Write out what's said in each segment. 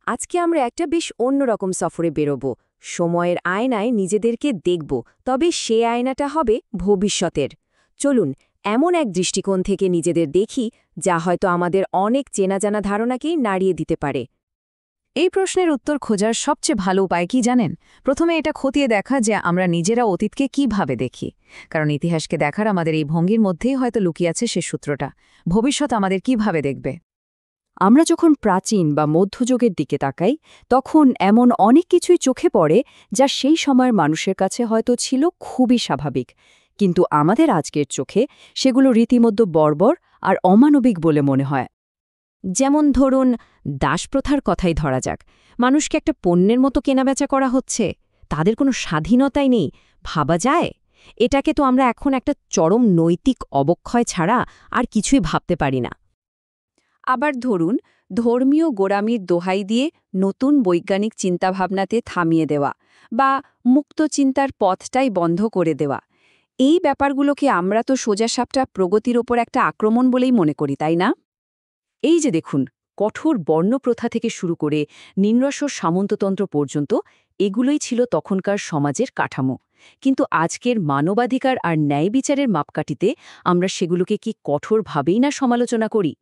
আজকে আমরা একটা বেশ অন্যরকম সফরে বেরোব। সময়ের আয়নায় নিজেদেরকে দেখব, তবে সে আয়নাটা হবে ভবিষ্যতের। চলুন এমন এক দৃষ্টিকোণ থেকে নিজেদের দেখি যা হয়তো আমাদের অনেক চেনাজানা ধারণাকেই নাড়িয়ে দিতে পারে। এই প্রশ্নের উত্তর খোঁজার সবচেয়ে ভালো উপায় কি জানেন? প্রথমে এটা খতিয়ে দেখা যে আমরা নিজেরা অতীতকে কিভাবে দেখি। কারণ ইতিহাসকে দেখার আমাদের এই ভঙ্গির মধ্যেই হয়তো লুকিয়ে আছে সে সূত্রটা। ভবিষ্যৎ আমাদের কিভাবে দেখবে? আমরা যখন প্রাচীন বা মধ্যযুগের দিকে তাকাই, তখন এমন অনেক কিছুই চোখে পড়ে যা সেই সময়ের মানুষের কাছে হয়তো ছিল খুবই স্বাভাবিক, কিন্তু আমাদের আজকের চোখে সেগুলো রীতিমতো বর্বর আর অমানবিক বলে মনে হয়। যেমন ধরুন, দাসপ্রথার কথাই ধরা যাক। মানুষকে একটা পণ্যের মতো কেনাবেচা করা হচ্ছে, তাদের কোনো স্বাধীনতাই নেই। ভাবা যায়? এটাকে তো আমরা এখন একটা চরম নৈতিক অবক্ষয় ছাড়া আর কিছুই ভাবতে পারি না। আবার ধরুন, ধর্মীয় গোড়ামির দোহাই দিয়ে নতুন বৈজ্ঞানিক চিন্তাভাবনাতে থামিয়ে দেওয়া বা মুক্ত চিন্তার পথটাই বন্ধ করে দেওয়া, এই ব্যাপারগুলোকে আমরা তো সোজাসাপটা প্রগতির ওপর একটা আক্রমণ বলেই মনে করি, তাই না? এই যে দেখুন, কঠোর বর্ণপ্রথা থেকে শুরু করে নিম্নস্ব সামন্ততন্ত্র পর্যন্ত এগুলোই ছিল তখনকার সমাজের কাঠামো। কিন্তু আজকের মানবাধিকার আর ন্যায় বিচারের মাপকাঠিতে আমরা সেগুলোকে কি কঠোরভাবেই না সমালোচনা করি।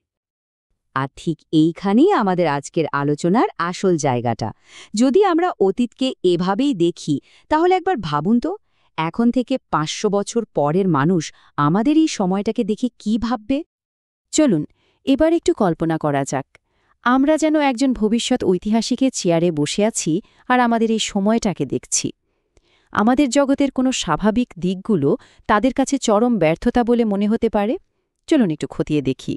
আর ঠিক এইখানেই আমাদের আজকের আলোচনার আসল জায়গাটা। যদি আমরা অতীতকে এভাবেই দেখি, তাহলে একবার ভাবুন তো, এখন থেকে ৫০০ বছর পরের মানুষ আমাদের এই সময়টাকে দেখে কি ভাববে? চলুন এবার একটু কল্পনা করা যাক, আমরা যেন একজন ভবিষ্যৎ ঐতিহাসিকের চেয়ারে বসে আছি আর আমাদের এই সময়টাকে দেখছি। আমাদের জগতের কোনো স্বাভাবিক দিকগুলো তাদের কাছে চরম ব্যর্থতা বলে মনে হতে পারে। চলুন একটু খতিয়ে দেখি।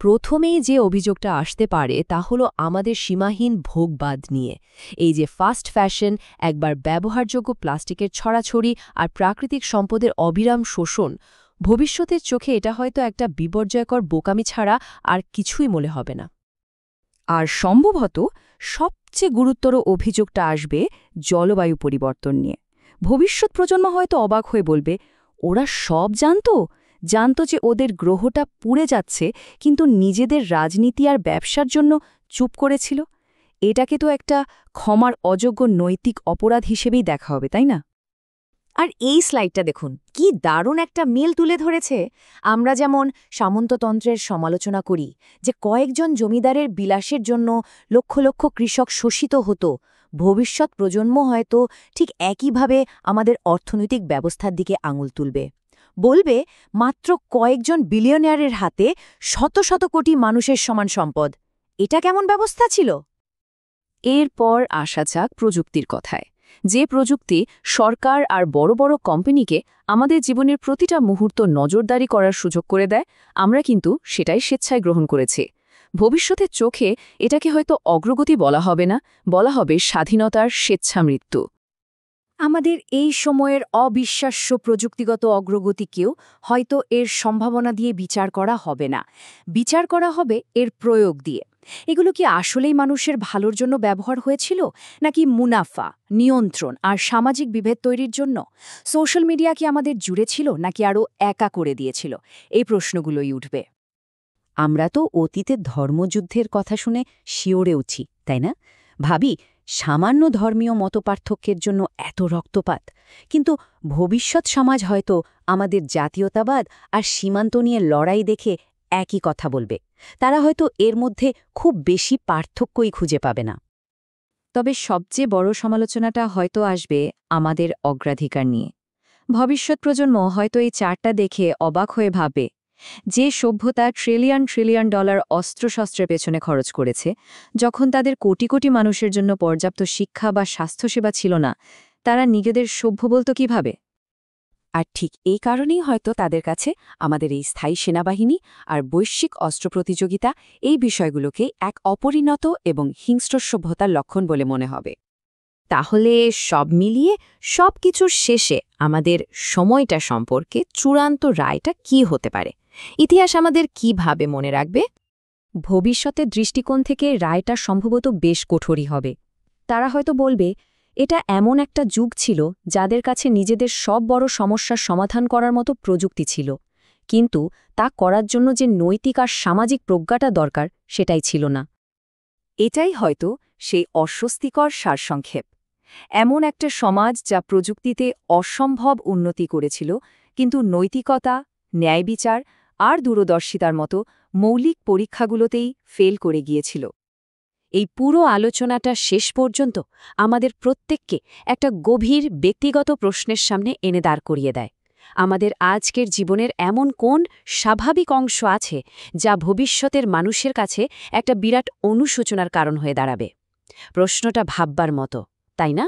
প্রথমেই যে অভিযোগটা আসতে পারে তা হলো আমাদের সীমাহীন ভোগবাদ নিয়ে। এই যে ফাস্ট ফ্যাশন, একবার ব্যবহারযোগ্য প্লাস্টিকের ছড়াছড়ি আর প্রাকৃতিক সম্পদের অবিরাম শোষণ, ভবিষ্যতের চোখে এটা হয়তো একটা বিপর্যয়কর বোকামি ছাড়া আর কিছুই মনে হবে না। আর সম্ভবত সবচেয়ে গুরুতর অভিযোগটা আসবে জলবায়ু পরিবর্তন নিয়ে। ভবিষ্যৎ প্রজন্ম হয়তো অবাক হয়ে বলবে, ওরা সব জানত যে ওদের গ্রহটা পুড়ে যাচ্ছে, কিন্তু নিজেদের রাজনীতি আর ব্যবসার জন্য চুপ করেছিল। এটাকে তো একটা ক্ষমার অযোগ্য নৈতিক অপরাধ হিসেবেই দেখা হবে, তাই না? আর এই স্লাইডটা দেখুন, কি দারুণ একটা মিল তুলে ধরেছে। আমরা যেমন সামন্ততন্ত্রের সমালোচনা করি, যে কয়েকজন জমিদারের বিলাসের জন্য লক্ষ লক্ষ কৃষক শোষিত হতো, ভবিষ্যৎ প্রজন্ম হয়তো ঠিক একইভাবে আমাদের অর্থনৈতিক ব্যবস্থার দিকে আঙুল তুলবে। বলবে, মাত্র কয়েকজন বিলিয়নিয়ারের হাতে শত শত কোটি মানুষের সমান সম্পদ। এটা কেমন ব্যবস্থা ছিল? এরপর আসা যাক প্রযুক্তির কথায়। যে প্রযুক্তি সরকার আর বড় বড় কোম্পানিকে আমাদের জীবনের প্রতিটা মুহূর্ত নজরদারি করার সুযোগ করে দেয়, আমরা কিন্তু সেটাই স্বেচ্ছায় গ্রহণ করেছি। ভবিষ্যতের চোখে এটাকে হয়তো অগ্রগতি বলা হবে না, বলা হবে স্বাধীনতার স্বেচ্ছা মৃত্যু। আমাদের এই সময়ের অবিশ্বাস্য প্রযুক্তিগত অগ্রগতিকেও হয়তো এর সম্ভাবনা দিয়ে বিচার করা হবে না, বিচার করা হবে এর প্রয়োগ দিয়ে। এগুলো কি আসলেই মানুষের ভালোর জন্য ব্যবহার হয়েছিল, নাকি মুনাফা, নিয়ন্ত্রণ আর সামাজিক বিভেদ তৈরির জন্য? সোশ্যাল মিডিয়া কি আমাদের জুড়ে ছিল, নাকি আরও একা করে দিয়েছিল? এই প্রশ্নগুলোই উঠবে। আমরা তো অতীতের ধর্মযুদ্ধের কথা শুনে শিওরে উঠি, তাই না? ভাবি, সামান্য ধর্মীয় মতপার্থক্যের জন্য এত রক্তপাত। কিন্তু ভবিষ্যৎ সমাজ হয়তো আমাদের জাতীয়তাবাদ আর সীমান্ত নিয়ে লড়াই দেখে একই কথা বলবে। তারা হয়তো এর মধ্যে খুব বেশি পার্থক্যই খুঁজে পাবে না। তবে সবচেয়ে বড় সমালোচনাটা হয়তো আসবে আমাদের অগ্রাধিকার নিয়ে। ভবিষ্যৎ প্রজন্ম হয়তো এই চার্টটা দেখে অবাক হয়ে ভাবে, যে সভ্যতা ট্রিলিয়ন ট্রিলিয়ন ডলার অস্ত্রশস্ত্রের পেছনে খরচ করেছে, যখন তাদের কোটি কোটি মানুষের জন্য পর্যাপ্ত শিক্ষা বা স্বাস্থ্যসেবা ছিল না, তারা নিজেদের সভ্য বলতো কিভাবে? আর ঠিক এই কারণেই হয়তো তাদের কাছে আমাদের এই স্থায়ী সেনাবাহিনী আর বৈশ্বিক অস্ত্র প্রতিযোগিতা, এই বিষয়গুলোকে এক অপরিণত এবং হিংস্র সভ্যতার লক্ষণ বলে মনে হবে। তাহলে সব মিলিয়ে সবকিছুর শেষে আমাদের সময়টা সম্পর্কে চূড়ান্ত রায়টা কি হতে পারে? ইতিহাস আমাদের কিভাবে মনে রাখবে? ভবিষ্যতের দৃষ্টিকোণ থেকে রায়টা সম্ভবত বেশ কঠোরই হবে। তারা হয়তো বলবে, এটা এমন একটা যুগ ছিল যাদের কাছে নিজেদের সব বড় সমস্যার সমাধান করার মতো প্রযুক্তি ছিল, কিন্তু তা করার জন্য যে নৈতিক আর সামাজিক প্রজ্ঞাটা দরকার সেটাই ছিল না। এটাই হয়তো সেই অস্বস্তিকর সারসংক্ষেপ। এমন একটা সমাজ যা প্রযুক্তিতে অসম্ভব উন্নতি করেছিল, কিন্তু নৈতিকতা, ন্যায়বিচার আর দূরদর্শিতার মতো মৌলিক পরীক্ষাগুলোতেই ফেল করে গিয়েছিল। এই পুরো আলোচনাটা শেষ পর্যন্ত আমাদের প্রত্যেককে একটা গভীর ব্যক্তিগত প্রশ্নের সামনে এনে দাঁড় করিয়ে দেয়। আমাদের আজকের জীবনের এমন কোন স্বাভাবিক অংশ আছে যা ভবিষ্যতের মানুষের কাছে একটা বিরাট অনুশোচনার কারণ হয়ে দাঁড়াবে? প্রশ্নটা ভাববার মতো, তাই না?